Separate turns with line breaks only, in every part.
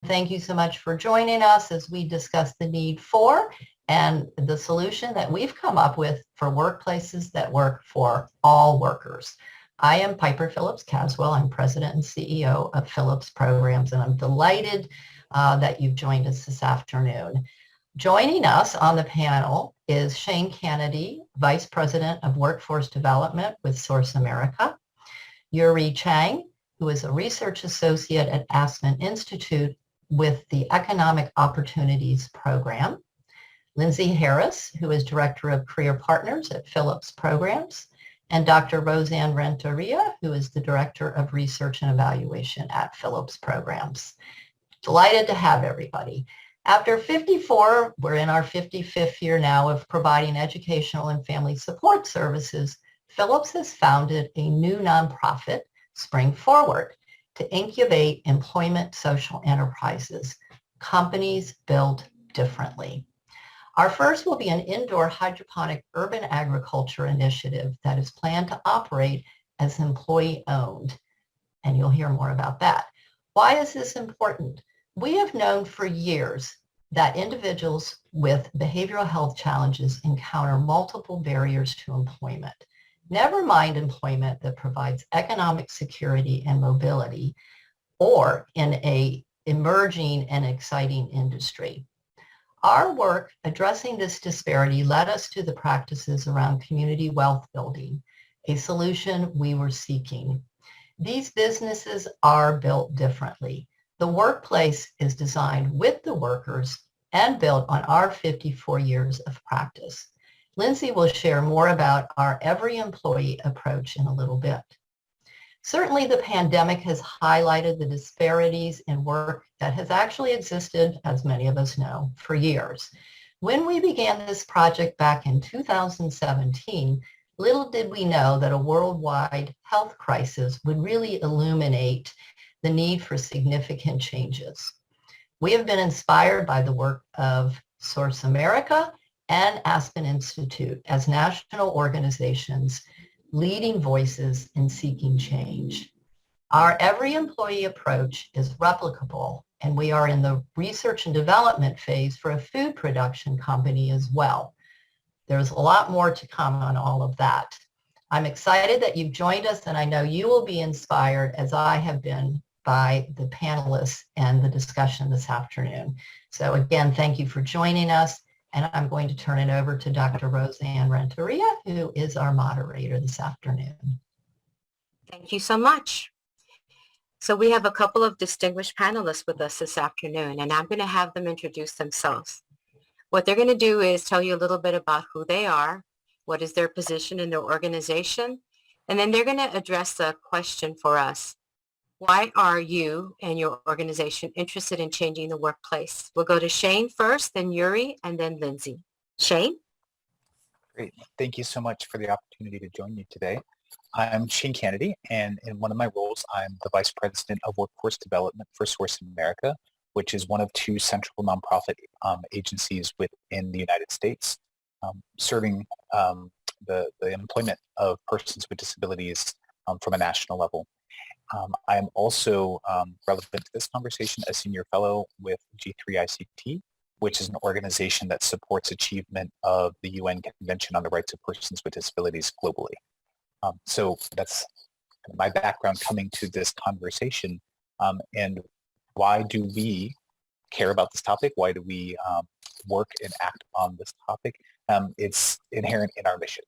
Thank you so much for joining us as we discuss the need for and the solution that we've come up with for workplaces that work for all workers. I am Piper Phillips Caswell. I'm President and CEO of PHILLIPS Programs, and I'm delighted that you've joined us this afternoon. Joining us on the panel is Chang, Vice President of Workforce Development with Source America, Yoorie Chang, who is a research associate at Aspen Institute with the Economic Opportunities Program, Lindsay Harris, who is Director of Career Partners at PHILLIPS Programs, and Dr. Roseanne Renteria, who is the Director of Research and Evaluation at PHILLIPS Programs. Delighted to have everybody. After 54, we're in our 55th year now of providing educational and family support services. PHILLIPS has founded a new nonprofit, SpringForward, to incubate employment social enterprises, companies built differently. Our first will be an indoor hydroponic urban agriculture initiative that is planned to operate as employee-owned, and you'll hear more about that. Why is this important? We have known for years that individuals with behavioral health challenges encounter multiple barriers to employment. Never mind employment that provides economic security and mobility, or in an emerging and exciting industry. Our work addressing this disparity led us to the practices around community wealth building, a solution we were seeking. These businesses are built differently. The workplace is designed with the workers and built on our 54 years of practice. Lindsay will share more about our every employee approach in a little bit. Certainly, the pandemic has highlighted the disparities in work that has actually existed, as many of us know, for years. When we began this project back in 2017, little did we know that a worldwide health crisis would really illuminate the need for significant changes. We have been inspired by the work of Source America and Aspen Institute as national organizations leading voices in seeking change. Our every employee approach is replicable, and we are in the research and development phase for a food production company as well. There's a lot more to come on all of that. I'm excited that you've joined us, and I know you will be inspired, as I have been, by the panelists and the discussion this afternoon. So again, thank you for joining us. And I'm going to turn it over to Dr. Roseanne Renteria, who is our moderator this afternoon.
Thank you so much. So we have a couple of distinguished panelists with us this afternoon, and I'm going to have them introduce themselves. What they're going to do is tell you a little bit about who they are, what is their position in their organization, and then they're going to address the question for us. Why are you and your organization interested in changing the workplace? We'll go to Shane first, then Yoorie, and then Lindsay. Shane?
Great. Thank you so much for the opportunity to join you today. I'm Chang, Kanady, and in one of my roles, I'm the Vice President of Workforce Development for Source America, which is one of two central nonprofit agencies within the United States, serving the employment of persons with disabilities from a national level. I am also relevant to this conversation a senior fellow with G3ICT, which is an organization that supports achievement of the UN Convention on the Rights of Persons with Disabilities globally. So that's my background coming to this conversation. And why do we care about this topic? Why do we work and act on this topic? It's inherent in our mission.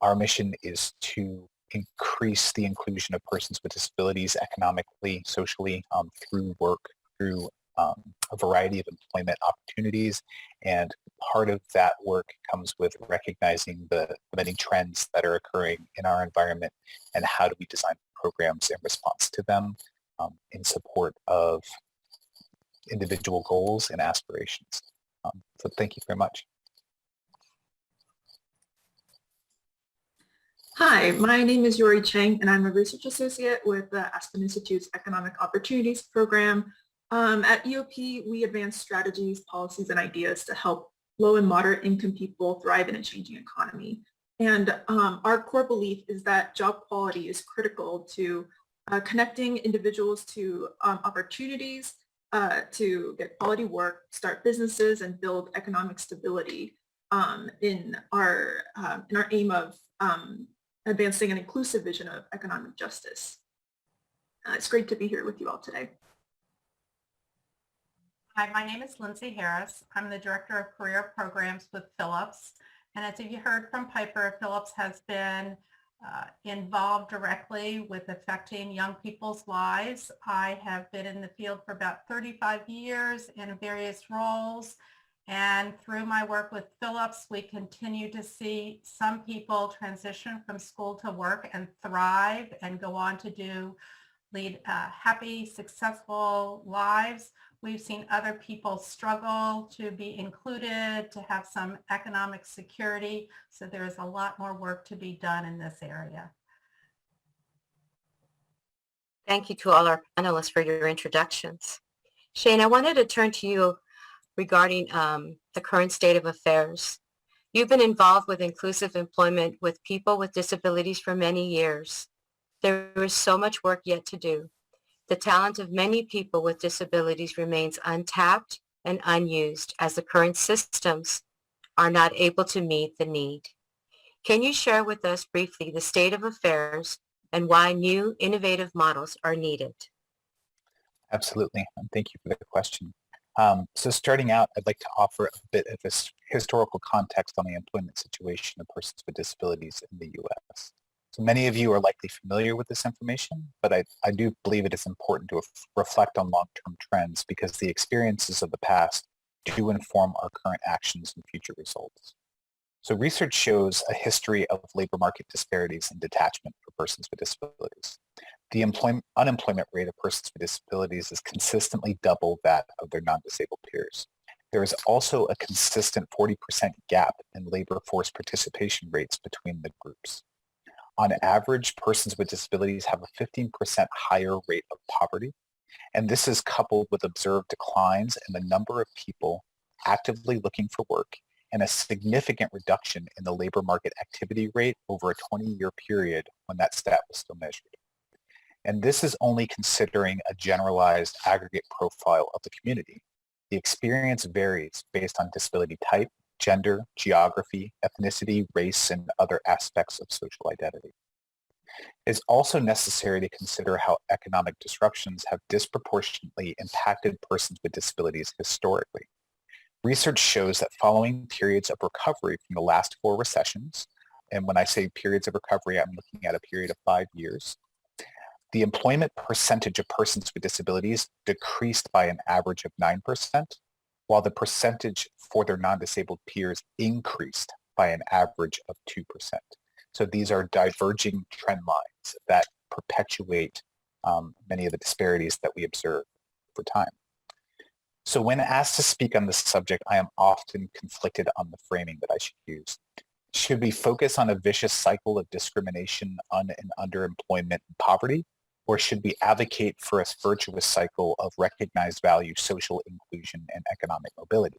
Our mission is to increase the inclusion of persons with disabilities economically, socially, through work, through a variety of employment opportunities. And part of that work comes with recognizing the many trends that are occurring in our environment and how do we design programs in response to them in support of individual goals and aspirations. So thank you very much.
Hi, my name is Yoorie Chang, and I'm a research associate with the Aspen Institute's Economic Opportunities Program. At EOP, we advance strategies, policies, and ideas to help low and moderate income people thrive in a changing economy. And our core belief is that job quality is critical to connecting individuals to opportunities to get quality work, start businesses, and build economic stability in our aim of advancing an inclusive vision of economic justice. It's great to be here with you all today.
Hi, my name is Lindsay Harris. I'm the Director of Career Programs with PHILLIPS. And as you heard from Piper, PHILLIPS has been involved directly with affecting young people's lives. I have been in the field for about 35 years in various roles. And through my work with PHILLIPS, we continue to see some people transition from school to work and thrive and go on to lead happy, successful lives. We've seen other people struggle to be included, to have some economic security. So there is a lot more work to be done in this area.
Thank you to all our panelists for your introductions. Shane, I wanted to turn to you regarding the current state of affairs. You've been involved with inclusive employment with people with disabilities for many years. There is so much work yet to do. The talent of many people with disabilities remains untapped and unused as the current systems are not able to meet the need. Can you share with us briefly the state of affairs and why new innovative models are needed?
Absolutely, and thank you for the question. So starting out, I'd like to offer a bit of this historical context on the employment situation of persons with disabilities in the U.S. So many of you are likely familiar with this information, but I do believe it is important to reflect on long-term trends because the experiences of the past do inform our current actions and future results. So research shows a history of labor market disparities and detachment for persons with disabilities. The unemployment rate of persons with disabilities is consistently double that of their non-disabled peers. There is also a consistent 40% gap in labor force participation rates between the groups. On average, persons with disabilities have a 15% higher rate of poverty, and this is coupled with observed declines in the number of people actively looking for work and a significant reduction in the labor market activity rate over a 20-year period when that stat was still measured. And this is only considering a generalized aggregate profile of the community. The experience varies based on disability type, gender, geography, ethnicity, race, and other aspects of social identity. It's also necessary to consider how economic disruptions have disproportionately impacted persons with disabilities historically. Research shows that following periods of recovery from the last 4 recessions, and when I say periods of recovery, I'm looking at a period of 5 years, the employment percentage of persons with disabilities decreased by an average of 9%, while the percentage for their non-disabled peers increased by an average of 2%. So these are diverging trend lines that perpetuate many of the disparities that we observe over time. So when asked to speak on this subject, I am often conflicted on the framing that I should use. Should we focus on a vicious cycle of discrimination, and underemployment, and poverty? Or should we advocate for a virtuous cycle of recognized value, social inclusion, and economic mobility?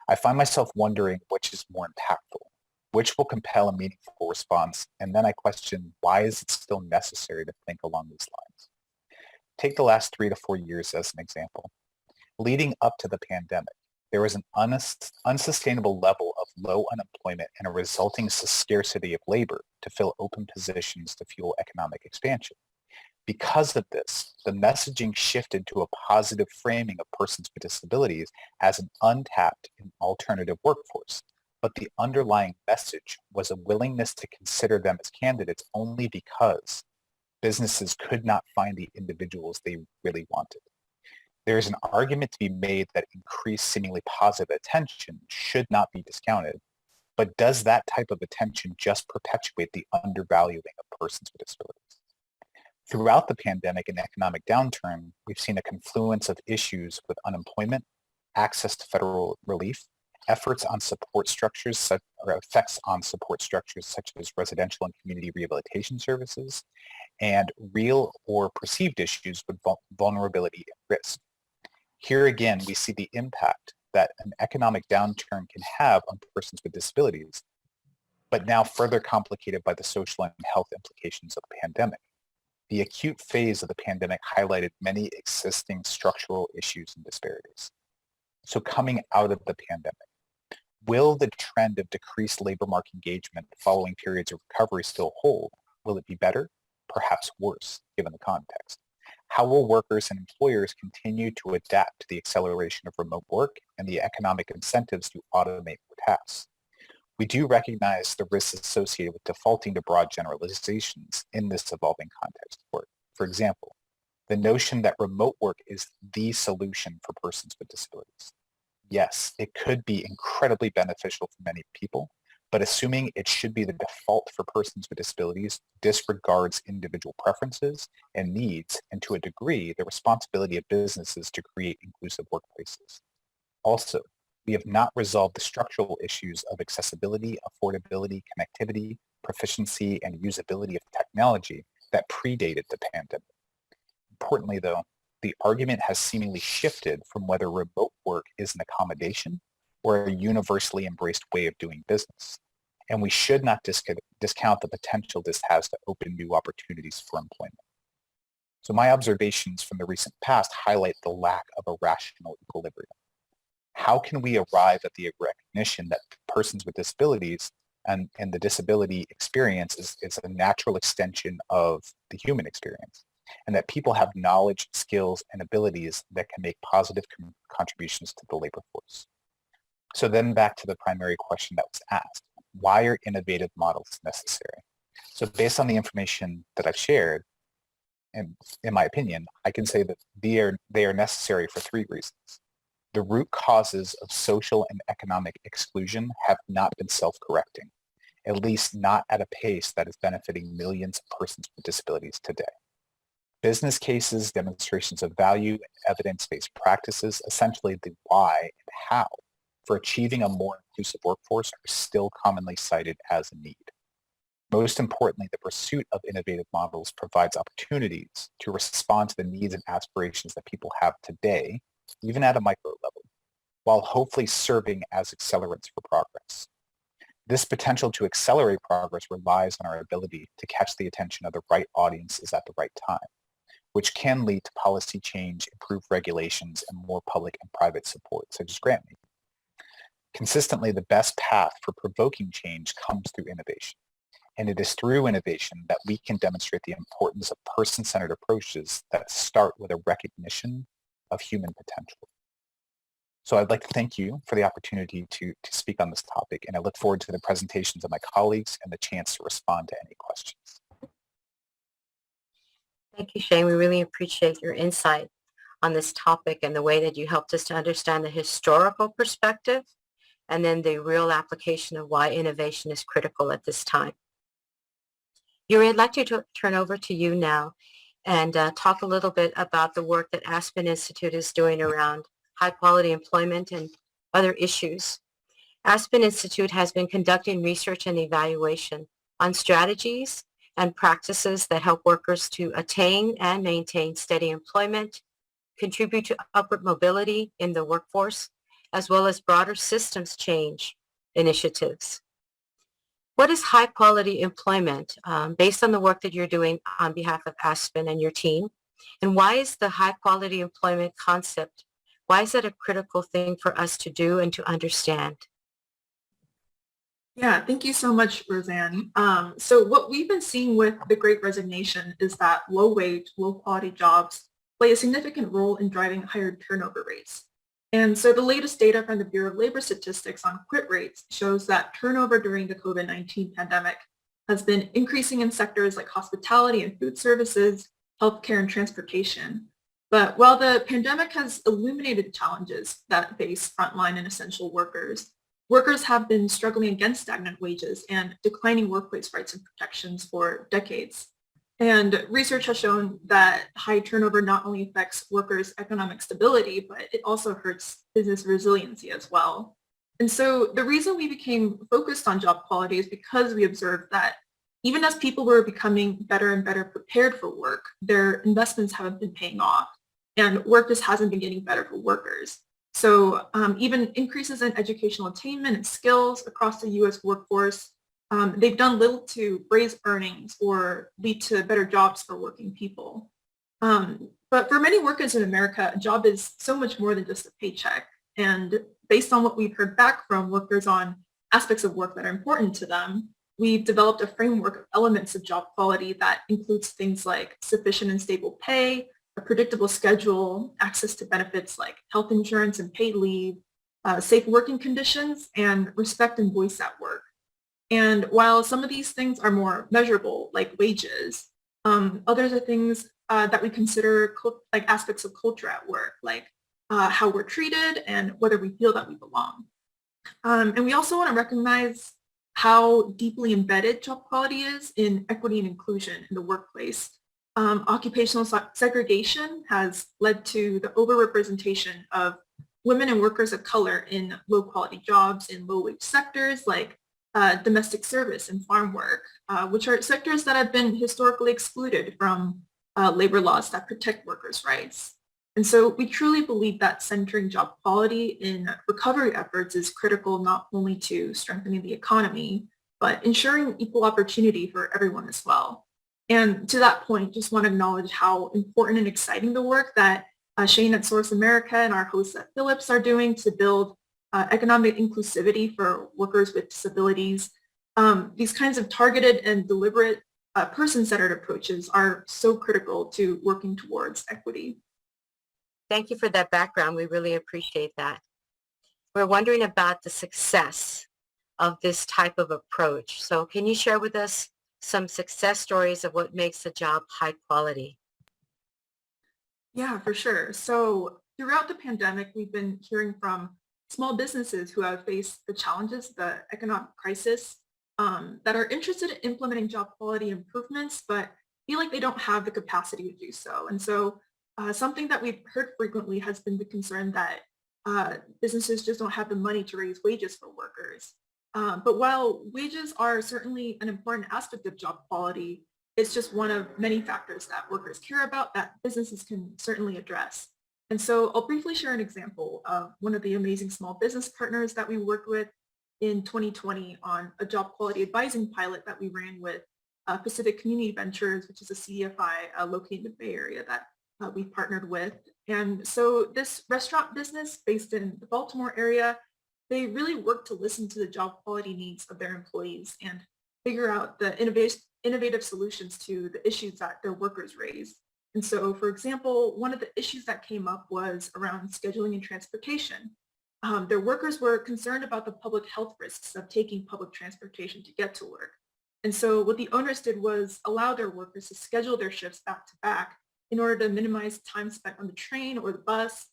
I find myself wondering which is more impactful, which will compel a meaningful response, and then I question why is it still necessary to think along these lines? Take the last 3 to 4 years as an example. Leading up to the pandemic, there was an unsustainable level of low unemployment and a resulting scarcity of labor to fill open positions to fuel economic expansion. Because of this, the messaging shifted to a positive framing of persons with disabilities as an untapped and alternative workforce. But the underlying message was a willingness to consider them as candidates only because businesses could not find the individuals they really wanted. There is an argument to be made that increased seemingly positive attention should not be discounted, but does that type of attention just perpetuate the undervaluing of persons with disabilities? Throughout the pandemic and economic downturn, we've seen a confluence of issues with unemployment, access to federal relief, efforts on support structures or effects on support structures such as residential and community rehabilitation services, and real or perceived issues with vulnerability and risk. Here again, we see the impact that an economic downturn can have on persons with disabilities, but now further complicated by the social and health implications of the pandemic. The acute phase of the pandemic highlighted many existing structural issues and disparities. So coming out of the pandemic, will the trend of decreased labor market engagement following periods of recovery still hold? Will it be better? Perhaps worse, given the context? How will workers and employers continue to adapt to the acceleration of remote work and the economic incentives to automate tasks? We do recognize the risks associated with defaulting to broad generalizations in this evolving context of work. For example, the notion that remote work is the solution for persons with disabilities. Yes, it could be incredibly beneficial for many people, but assuming it should be the default for persons with disabilities disregards individual preferences and needs, and to a degree, the responsibility of businesses to create inclusive workplaces. Also, we have not resolved the structural issues of accessibility, affordability, connectivity, proficiency, and usability of technology that predated the pandemic. Importantly, though, the argument has seemingly shifted from whether remote work is an accommodation or a universally embraced way of doing business. And we should not discount the potential this has to open new opportunities for employment. So my observations from the recent past highlight the lack of a rational equilibrium. How can we arrive at the recognition that persons with disabilities and the disability experience is a natural extension of the human experience, and that people have knowledge, skills, and abilities that can make positive contributions to the labor force? So then back to the primary question that was asked, why are innovative models necessary? So based on the information that I've shared, and in my opinion, I can say that they are necessary for three reasons. The root causes of social and economic exclusion have not been self-correcting, at least not at a pace that is benefiting millions of persons with disabilities today. Business cases, demonstrations of value, and evidence-based practices, essentially the why and how for achieving a more inclusive workforce, are still commonly cited as a need. Most importantly, the pursuit of innovative models provides opportunities to respond to the needs and aspirations that people have today, even at a micro level, while hopefully serving as accelerants for progress. This potential to accelerate progress relies on our ability to catch the attention of the right audiences at the right time, which can lead to policy change, improved regulations, and more public and private support, such as grant making. Consistently, the best path for provoking change comes through innovation. And it is through innovation that we can demonstrate the importance of person-centered approaches that start with a recognition of human potential. So I'd like to thank you for the opportunity to speak on this topic, and I look forward to the presentations of my colleagues and the chance to respond to any questions.
Thank you, Chang. We really appreciate your insight on this topic and the way that you helped us to understand the historical perspective and then the real application of why innovation is critical at this time. Yoorie, I'd like to turn over to you now and talk a little bit about the work that Aspen Institute is doing around high-quality employment and other issues. Aspen Institute has been conducting research and evaluation on strategies and practices that help workers to attain and maintain steady employment, contribute to upward mobility in the workforce, as well as broader systems change initiatives. What is high-quality employment based on the work that you're doing on behalf of Aspen and your team? And why is the high-quality employment concept, why is that a critical thing for us to do and to understand?
Yeah, thank you so much, Roseanne. So what we've been seeing with the Great Resignation is that low-wage, low-quality jobs play a significant role in driving higher turnover rates. And so the latest data from the Bureau of Labor Statistics on quit rates shows that turnover during the COVID-19 pandemic has been increasing in sectors like hospitality and food services, healthcare, and transportation. But while the pandemic has illuminated challenges that face frontline and essential workers, workers have been struggling against stagnant wages and declining workplace rights and protections for decades. And research has shown that high turnover not only affects workers' economic stability, but it also hurts business resiliency as well. And so the reason we became focused on job quality is because we observed that even as people were becoming better and better prepared for work, their investments haven't been paying off, and work just hasn't been getting better for workers. So even increases in educational attainment and skills across the U.S. workforce they've done little to raise earnings or lead to better jobs for working people. But for many workers in America, a job is so much more than just a paycheck. And based on what we've heard back from workers on aspects of work that are important to them, we've developed a framework of elements of job quality that includes things like sufficient and stable pay, a predictable schedule, access to benefits like health insurance and paid leave, safe working conditions, and respect and voice at work. And while some of these things are more measurable, like wages, others are things that we consider like aspects of culture at work, like how we're treated and whether we feel that we belong. And we also want to recognize how deeply embedded job quality is in equity and inclusion in the workplace. Occupational segregation has led to the overrepresentation of women and workers of color in low quality jobs in low wage sectors like domestic service and farm work, which are sectors that have been historically excluded from labor laws that protect workers' rights. And so we truly believe that centering job quality in recovery efforts is critical not only to strengthening the economy, but ensuring equal opportunity for everyone as well. And to that point, just want to acknowledge how important and exciting the work that Shane at Source America and our hosts at PHILLIPS are doing to build economic inclusivity for workers with disabilities. These kinds of targeted and deliberate person-centered approaches are so critical to working towards equity.
Thank you for that background. We really appreciate that. We're wondering about the success of this type of approach. So can you share with us some success stories of what makes a job high quality?
Yeah, for sure. So throughout the pandemic, we've been hearing from small businesses who have faced the challenges, the economic crisis, that are interested in implementing job quality improvements, but feel like they don't have the capacity to do so. And so something that we've heard frequently has been the concern that businesses just don't have the money to raise wages for workers. But while wages are certainly an important aspect of job quality, it's just one of many factors that workers care about that businesses can certainly address. And so I'll briefly share an example of one of the amazing small business partners that we worked with in 2020 on a job quality advising pilot that we ran with Pacific Community Ventures, which is a CDFI located in the Bay Area that we partnered with. And so this restaurant business based in the Baltimore area, they really worked to listen to the job quality needs of their employees and figure out the innovative solutions to the issues that their workers raise. And so, for example, one of the issues that came up was around scheduling and transportation. Their workers were concerned about the public health risks of taking public transportation to get to work. And so what the owners did was allow their workers to schedule their shifts back to back in order to minimize time spent on the train or the bus.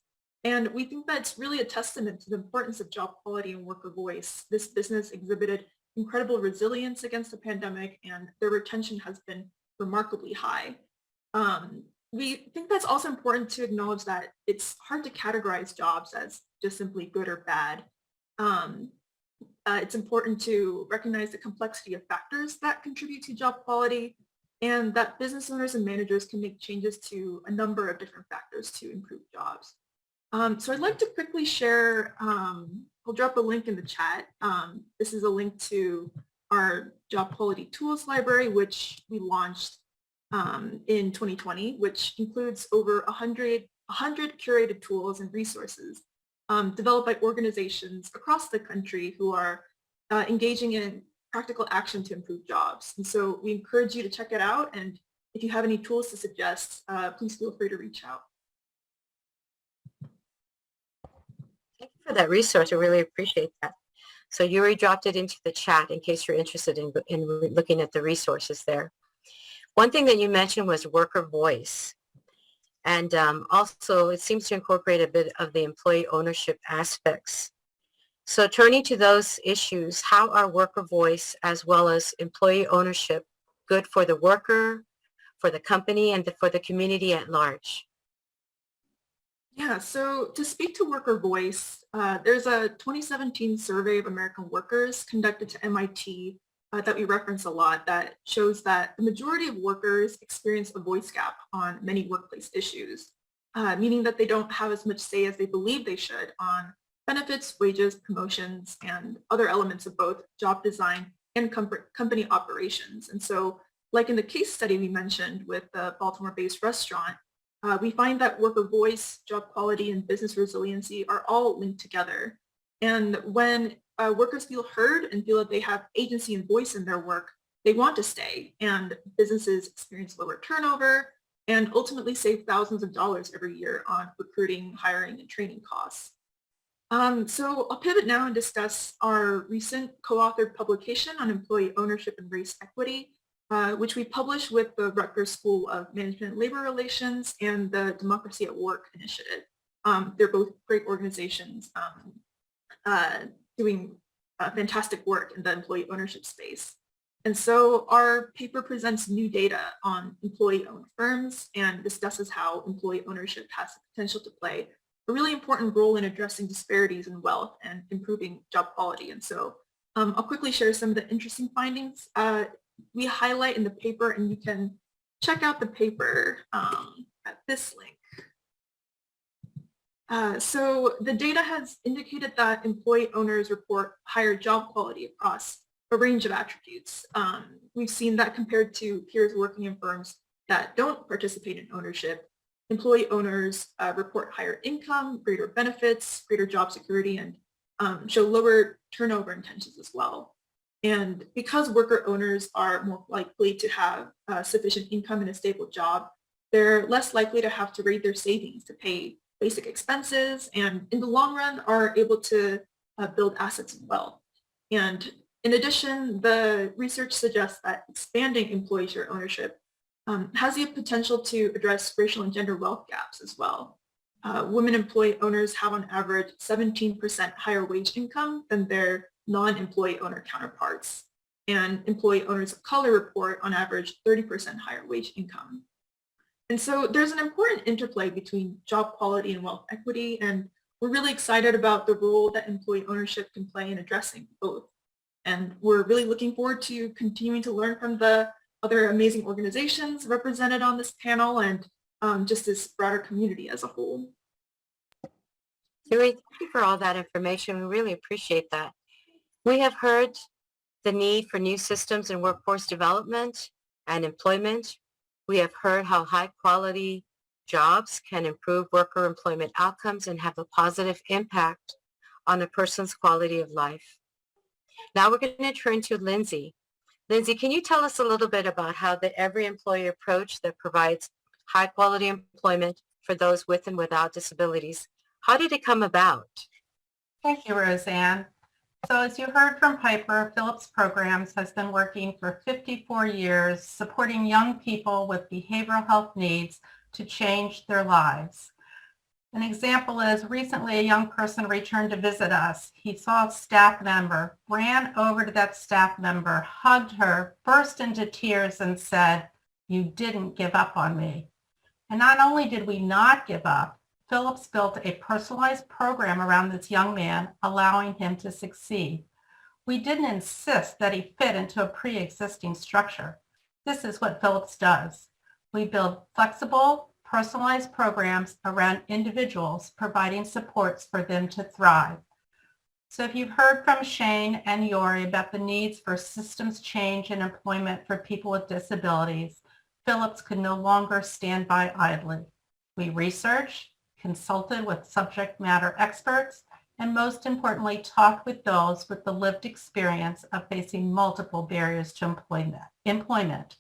And we think that's really a testament to the importance of job quality and worker voice. This business exhibited incredible resilience against the pandemic, and their retention has been remarkably high. We think that's also important to acknowledge that it's hard to categorize jobs as just simply good or bad. It's important to recognize the complexity of factors that contribute to job quality, and that business owners and managers can make changes to a number of different factors to improve jobs. So I'd like to quickly share, I'll drop a link in the chat. This is a link to our job quality tools library, which we launched in 2020, which includes over 100 curated tools and resources developed by organizations across the country who are engaging in practical action to improve jobs. And so we encourage you to check it out. And if you have any tools to suggest, please feel free to reach out.
Thank you for that resource. I really appreciate that. So Yoorie dropped it into the chat in case you're interested in looking at the resources there. One thing that you mentioned was worker voice. And also it seems to incorporate a bit of the employee ownership aspects. So turning to those issues, how are worker voice as well as employee ownership good for the worker, for the company, and for the community at large?
Yeah, so to speak to worker voice, there's a 2017 survey of American workers conducted to MIT that we reference a lot that shows that the majority of workers experience a voice gap on many workplace issues, meaning that they don't have as much say as they believe they should on benefits, wages, promotions, and other elements of both job design and company operations. And so, like in the case study we mentioned with the Baltimore-based restaurant, we find that worker voice, job quality, and business resiliency are all linked together. And when workers feel heard and feel that they have agency and voice in their work, they want to stay, and businesses experience lower turnover and ultimately save thousands of dollars every year on recruiting, hiring, and training costs. So I'll pivot now and discuss our recent co-authored publication on employee ownership and race equity, which we published with the Rutgers School of Management and Labor Relations and the Democracy at Work initiative. They're both great organizations doing fantastic work in the employee ownership space. And so our paper presents new data on employee-owned firms and discusses how employee ownership has the potential to play a really important role in addressing disparities in wealth and improving job quality. And so I'll quickly share some of the interesting findings we highlight in the paper, and you can check out the paper at this link. So the data has indicated that employee owners report higher job quality across a range of attributes. We've seen that compared to peers working in firms that don't participate in ownership. Employee owners report higher income, greater benefits, greater job security, and show lower turnover intentions as well. And because worker owners are more likely to have sufficient income and a stable job, they're less likely to have to raise their savings to pay basic expenses, and in the long run are able to build assets and wealth. And in addition, the research suggests that expanding employee share ownership has the potential to address racial and gender wealth gaps as well. Women employee owners have on average 17% higher wage income than their non-employee owner counterparts. And employee owners of color report on average 30% higher wage income. And so there's an important interplay between job quality and wealth equity, and we're really excited about the role that employee ownership can play in addressing both. And we're really looking forward to continuing to learn from the other amazing organizations represented on this panel and just this broader community as a whole.
Yoorie, thank you for all that information. We really appreciate that. We have heard the need for new systems in workforce development and employment. We have heard how high quality jobs can improve worker employment outcomes and have a positive impact on a person's quality of life. Now we're going to turn to Lindsay. Lindsay, can you tell us a little bit about how the Every Employee approach that provides high quality employment for those with and without disabilities, how did it come about?
Thank you, Roseanne. So as you heard from Piper, PHILLIPS Programs has been working for 54 years supporting young people with behavioral health needs to change their lives. An example is recently a young person returned to visit us. He saw a staff member, ran over to that staff member, hugged her, burst into tears and said, "You didn't give up on me." And not only did we not give up, PHILLIPS built a personalized program around this young man, allowing him to succeed. We didn't insist that he fit into a pre-existing structure. This is what PHILLIPS does. We build flexible, personalized programs around individuals, providing supports for them to thrive. So if you've heard from Chang and Yoorie about the needs for systems change in employment for people with disabilities, PHILLIPS could no longer stand by idly. We researched, consulted with subject matter experts, and most importantly, talked with those with the lived experience of facing multiple barriers to employment.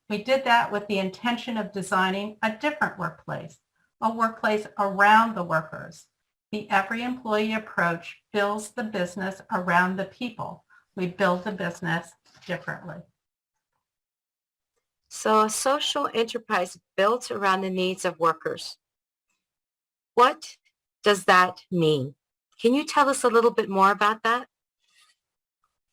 We did that with the intention of designing a different workplace, a workplace around the workers. The Every Employee approach builds the business around the people. We build the business differently.
So a social enterprise built around the needs of workers. What does that mean? Can you tell us a little bit more about that?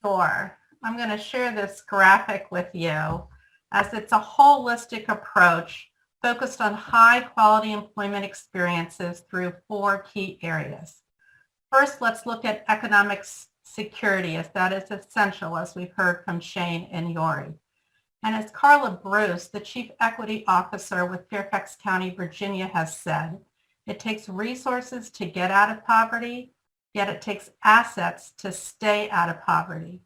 Sure. I'm going to share this graphic with you as it's a holistic approach focused on high quality employment experiences through 4 key areas. First, let's look at economic security, as that is essential, as we've heard from Chang and Yoorie. And as Carla Bruce, the Chief Equity Officer with Fairfax County, Virginia, has said, it takes resources to get out of poverty, yet it takes assets to stay out of poverty.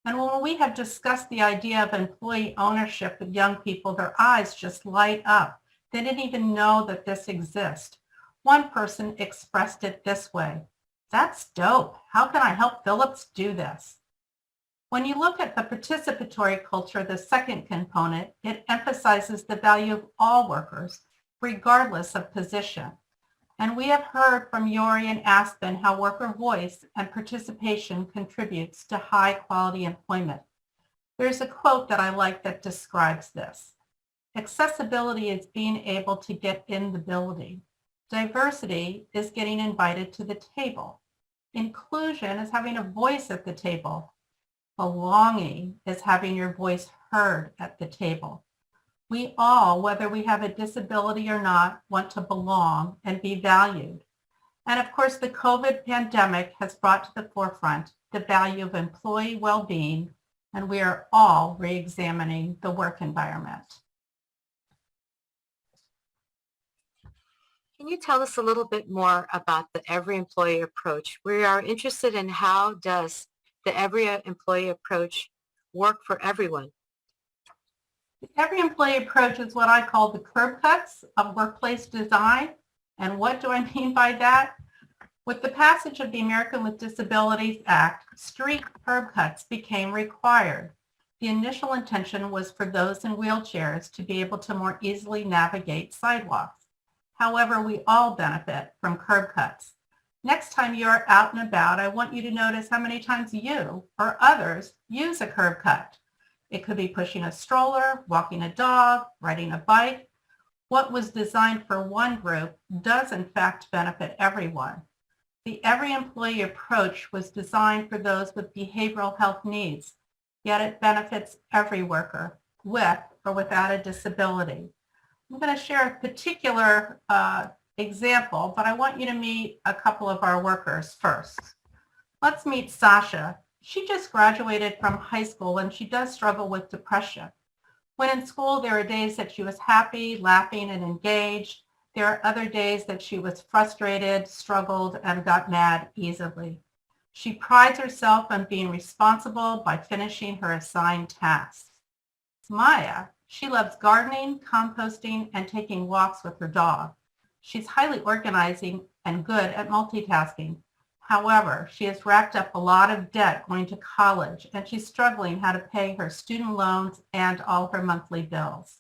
And when we have discussed the idea of employee ownership with young people, their eyes just light up. They didn't even know that this exists. One person expressed it this way: "That's dope. How can I help Phillips do this?" When you look at the participatory culture, the second component, it emphasizes the value of all workers, regardless of position. And we have heard from Yoorie and Aspen how worker voice and participation contributes to high quality employment. There's a quote that I like that describes this. "Accessibility is being able to get in the building. Diversity is getting invited to the table. Inclusion is having a voice at the table. Belonging is having your voice heard at the table." We all, whether we have a disability or not, want to belong and be valued. And of course, the COVID pandemic has brought to the forefront the value of employee well-being, and we are all re-examining the work environment.
Can you tell us a little bit more about the every employee approach? We are interested in how does the every employee approach work for everyone?
The every employee approach is what I call the curb cuts of workplace design. And what do I mean by that? With the passage of the American with Disabilities Act, street curb cuts became required. The initial intention was for those in wheelchairs to be able to more easily navigate sidewalks. However, we all benefit from curb cuts. Next time you're out and about, I want you to notice how many times you or others use a curb cut. It could be pushing a stroller, walking a dog, riding a bike. What was designed for one group does in fact benefit everyone. The every employee approach was designed for those with behavioral health needs, yet it benefits every worker with or without a disability. I'm going to share a particular example, but I want you to meet a couple of our workers first. Let's meet Sasha. She just graduated from high school and she does struggle with depression. When in school, there are days that she was happy, laughing, and engaged. There are other days that she was frustrated, struggled, and got mad easily. She prides herself on being responsible by finishing her assigned tasks. Maya, she loves gardening, composting, and taking walks with her dog. She's highly organizing and good at multitasking. However, she has racked up a lot of debt going to college, and she's struggling how to pay her student loans and all her monthly bills.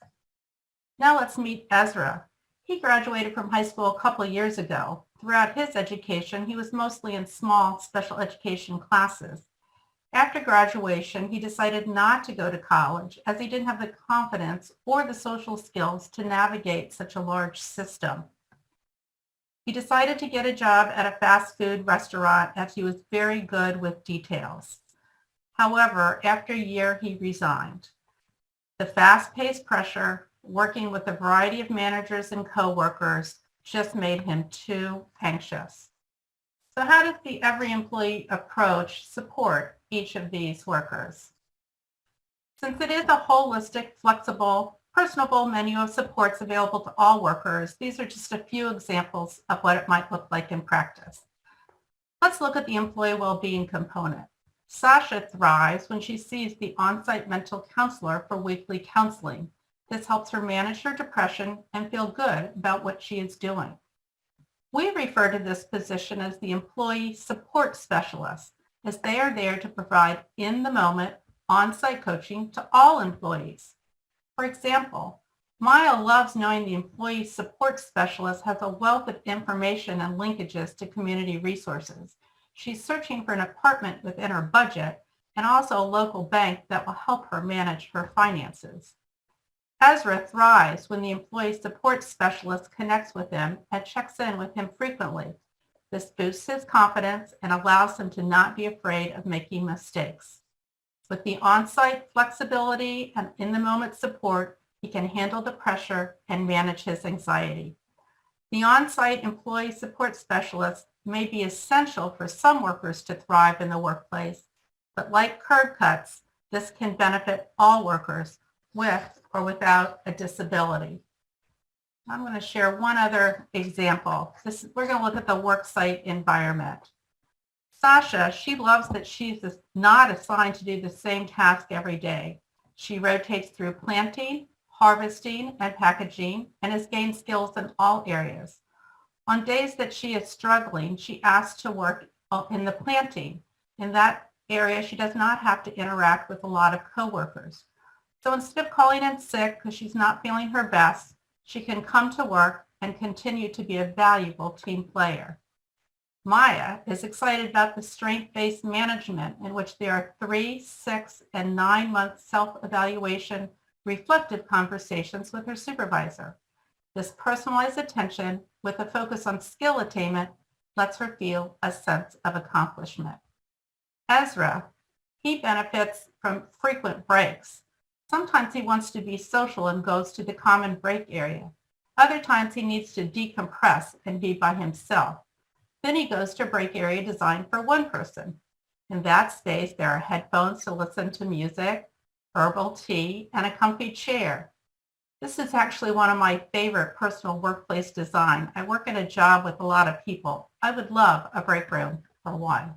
Now let's meet Ezra. He graduated from high school a couple of years ago. Throughout his education, he was mostly in small special education classes. After graduation, he decided not to go to college as he didn't have the confidence or the social skills to navigate such a large system. He decided to get a job at a fast food restaurant as he was very good with details. However, after a year, he resigned. The fast-paced pressure, working with a variety of managers and coworkers, just made him too anxious. So how does the every employee approach support each of these workers? Since it is a holistic, flexible, personable menu of supports available to all workers, these are just a few examples of what it might look like in practice. Let's look at the employee well-being component. Sasha thrives when she sees the on-site mental counselor for weekly counseling. This helps her manage her depression and feel good about what she is doing. We refer to this position as the employee support specialist, as they are there to provide in-the-moment on-site coaching to all employees. For example, Maya loves knowing the employee support specialist has a wealth of information and linkages to community resources. She's searching for an apartment within her budget and also a local bank that will help her manage her finances. Ezra thrives when the employee support specialist connects with him and checks in with him frequently. This boosts his confidence and allows him to not be afraid of making mistakes. With the on-site flexibility and in-the-moment support, he can handle the pressure and manage his anxiety. The on-site employee support specialist may be essential for some workers to thrive in the workplace, but like curb cuts, this can benefit all workers with or without a disability. I'm going to share one other example. We're going to look at the worksite environment. Sasha, she loves that she's not assigned to do the same task every day. She rotates through planting, harvesting, and packaging, and has gained skills in all areas. On days that she is struggling, she asks to work in the planting. In that area, she does not have to interact with a lot of coworkers. So instead of calling in sick because she's not feeling her best, she can come to work and continue to be a valuable team player. Maya is excited about the strength-based management in which there are 3, 6, and 9-month self-evaluation reflective conversations with her supervisor. This personalized attention with a focus on skill attainment lets her feel a sense of accomplishment. Ezra, he benefits from frequent breaks. Sometimes he wants to be social and goes to the common break area. Other times he needs to decompress and be by himself. Then he goes to a break area designed for one person. In that space, there are headphones to listen to music, herbal tea, and a comfy chair. This is actually one of my favorite personal workplace design. I work in a job with a lot of people. I would love a break room for one.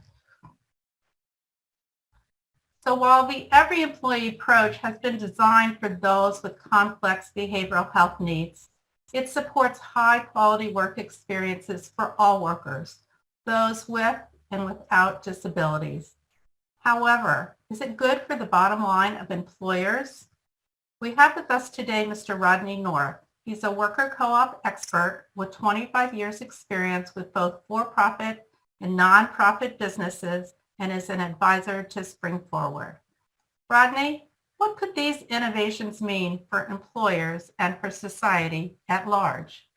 So while the Every Employee approach has been designed for those with complex behavioral health needs, it supports high-quality work experiences for all workers, those with and without disabilities. However, is it good for the bottom line of employers? We have with us today Mr. Rodney North. He's a worker co-op expert with 25 years experience with both for-profit and nonprofit businesses and is an advisor to SpringForward. Rodney, what could these innovations mean for employers and for society at large?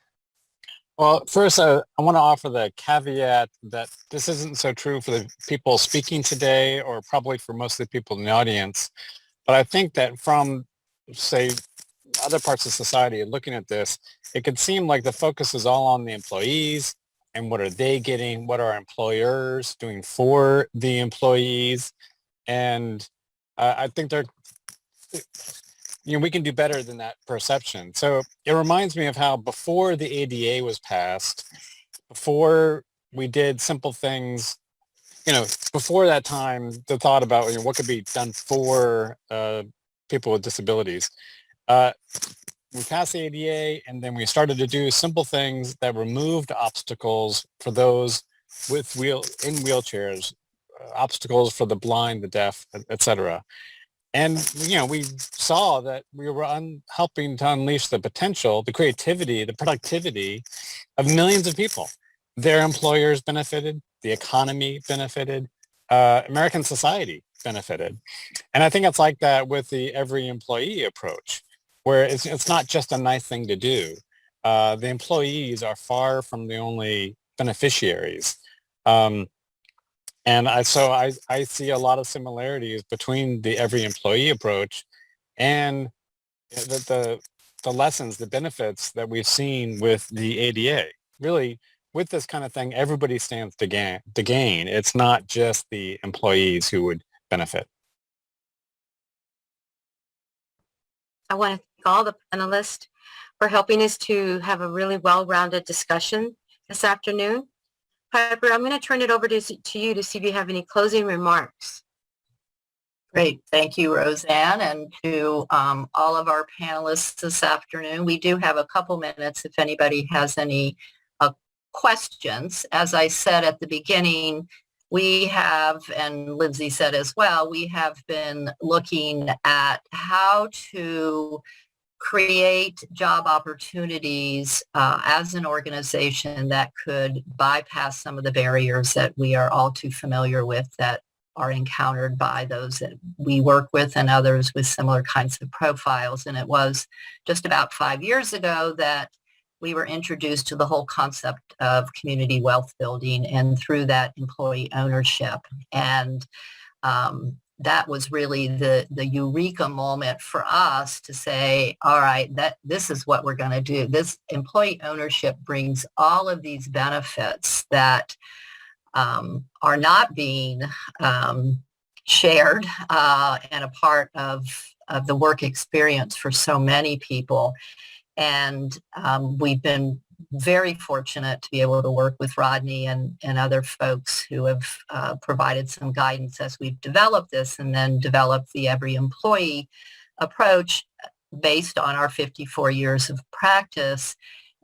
Well, first, I want to offer the caveat that this isn't so true for the people speaking today or probably for most of the people in the audience. But I think that from, say, other parts of society looking at this, it could seem like the focus is all on the employees and what are they getting, what are employers doing for the employees. And I think we can do better than that perception. So it reminds me of how before the ADA was passed, before we did simple things, before that time, the thought about what could be done for people with disabilities. We passed the ADA, and then we started to do simple things that removed obstacles for those with wheelchairs, obstacles for the blind, the deaf, etc. And, we saw that we were helping to unleash the potential, the creativity, the productivity of millions of people. Their employers benefited, the economy benefited, American society benefited. And I think it's like that with the Every Employee approach, where it's not just a nice thing to do. The employees are far from the only beneficiaries. And I see a lot of similarities between the Every Employee approach and the lessons, the benefits that we've seen with the ADA. Really, with this kind of thing, everybody stands to gain. It's not just the employees who would benefit.
I want to thank all the panelists for helping us to have a really well-rounded discussion this afternoon. Piper, I'm going to turn it over to you to see if you have any closing remarks.
Great. Thank you, Roseanne, and to all of our panelists this afternoon. We do have a couple minutes if anybody has any questions. As I said at the beginning, we have, and Lindsay said as well, we have been looking at how to create job opportunities as an organization that could bypass some of the barriers that we are all too familiar with that are encountered by those that we work with and others with similar kinds of profiles. And it was just about 5 years ago that we were introduced to the whole concept of community wealth building and through that employee ownership. And that was really the eureka moment for us to say, all right, this is what we're going to do. This employee ownership brings all of these benefits that are not being shared and a part of the work experience for so many people. And we've been very fortunate to be able to work with Rodney and other folks who have provided some guidance as we've developed this, and then developed the every employee approach based on our 54 years of practice,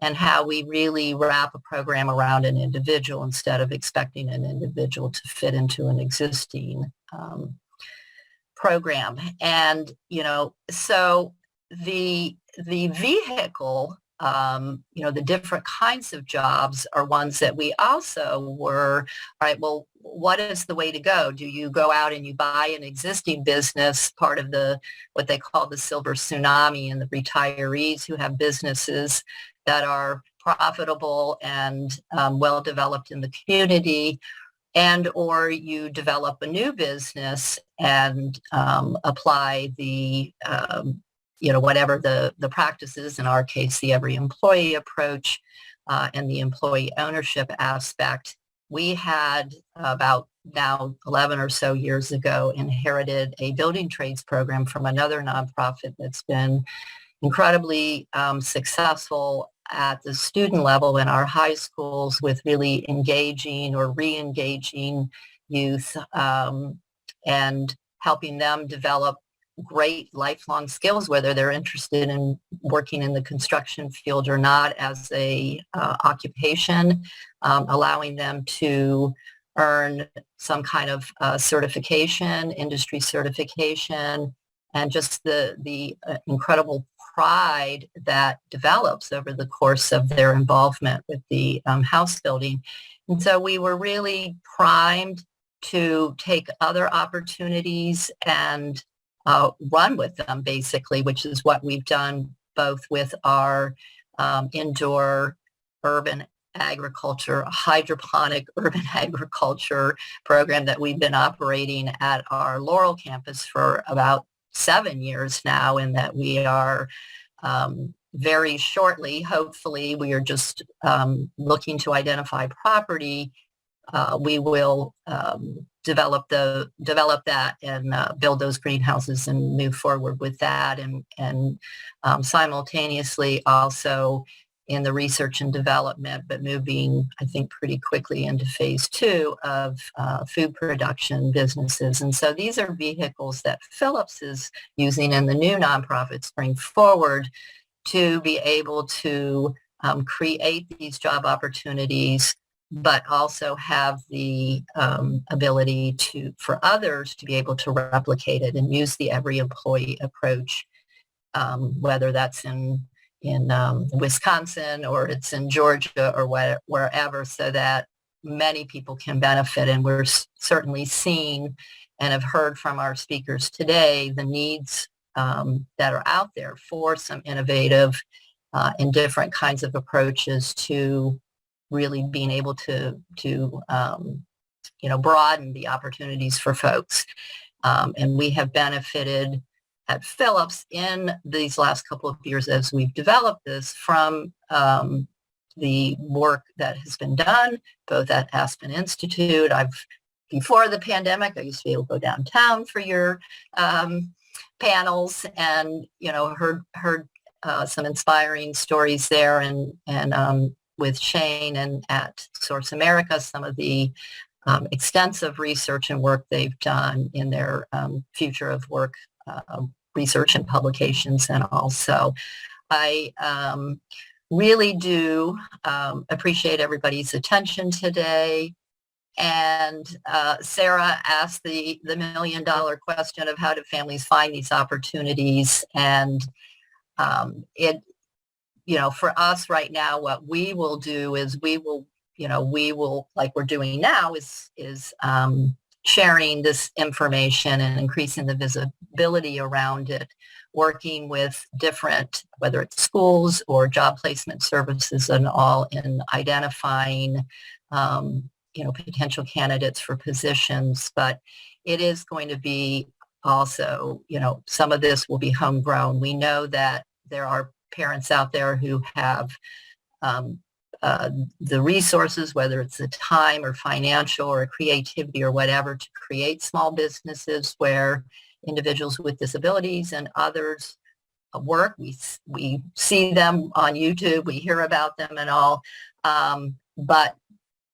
and how we really wrap a program around an individual instead of expecting an individual to fit into an existing program. And, so the vehicle, the different kinds of jobs are ones that we also were, all right, well, what is the way to go? Do you go out and you buy an existing business, part of what they call the silver tsunami, and the retirees who have businesses that are profitable and well developed in the community, and or you develop a new business and apply the whatever the practices, in our case the every employee approach, and the employee ownership aspect. We had about now 11 or so years ago inherited a building trades program from another nonprofit that's been incredibly successful at the student level in our high schools, with really engaging or re-engaging youth, and helping them develop great lifelong skills, whether they're interested in working in the construction field or not, as a occupation, allowing them to earn some kind of certification, industry certification, and just the incredible pride that develops over the course of their involvement with the house building. And so we were really primed to take other opportunities and run with them, basically, which is what we've done both with our indoor urban agriculture, hydroponic urban agriculture program that we've been operating at our Laurel campus for about 7 years now, and that we are very shortly, hopefully, we are just looking to identify property. We will develop that and build those greenhouses and move forward with that, and simultaneously also in the research and development, but moving, I think, pretty quickly into phase 2 of food production businesses. And so these are vehicles that Phillips is using in the new nonprofit SpringForward to be able to create these job opportunities, but also have the ability for others to be able to replicate it and use the every employee approach, whether that's in Wisconsin or it's in Georgia or wherever, so that many people can benefit. And we're certainly seeing and have heard from our speakers today the needs that are out there for some innovative and different kinds of approaches to really being able to broaden the opportunities for folks. And we have benefited at Phillips in these last couple of years as we've developed this from the work that has been done both at Aspen Institute. Before the pandemic, I used to be able to go downtown for your panels, and heard some inspiring stories there, and with Shane and at Source America, some of the extensive research and work they've done in their future of work research and publications. And also, I really do appreciate everybody's attention today. And Sarah asked the $1 million question of how do families find these opportunities. And for us right now, what we will do is we will, like we're doing now, is sharing this information and increasing the visibility around it, working with different, whether it's schools or job placement services and all, in identifying, potential candidates for positions. But it is going to be also, some of this will be homegrown. We know that there are parents out there who have the resources, whether it's the time or financial or creativity or whatever, to create small businesses where individuals with disabilities and others work. We see them on YouTube, we hear about them and all, but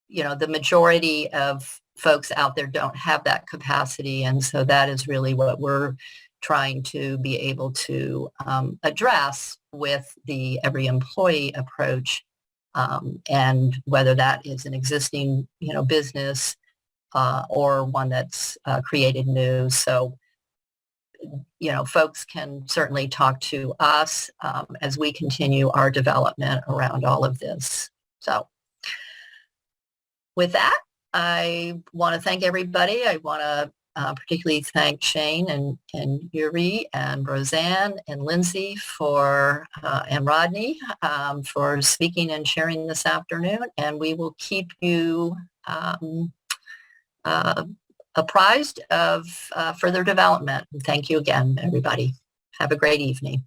the majority of folks out there don't have that capacity, and so that is really what we're trying to be able to address with the every employee approach, and whether that is an existing business or one that's created new. So folks can certainly talk to us as we continue our development around all of this. So with that, I want to thank everybody. I want to particularly thank Shane and Yoorie and Roseanne and Lindsay and Rodney for speaking and sharing this afternoon. And we will keep you apprised of further development. Thank you again, everybody. Have a great evening.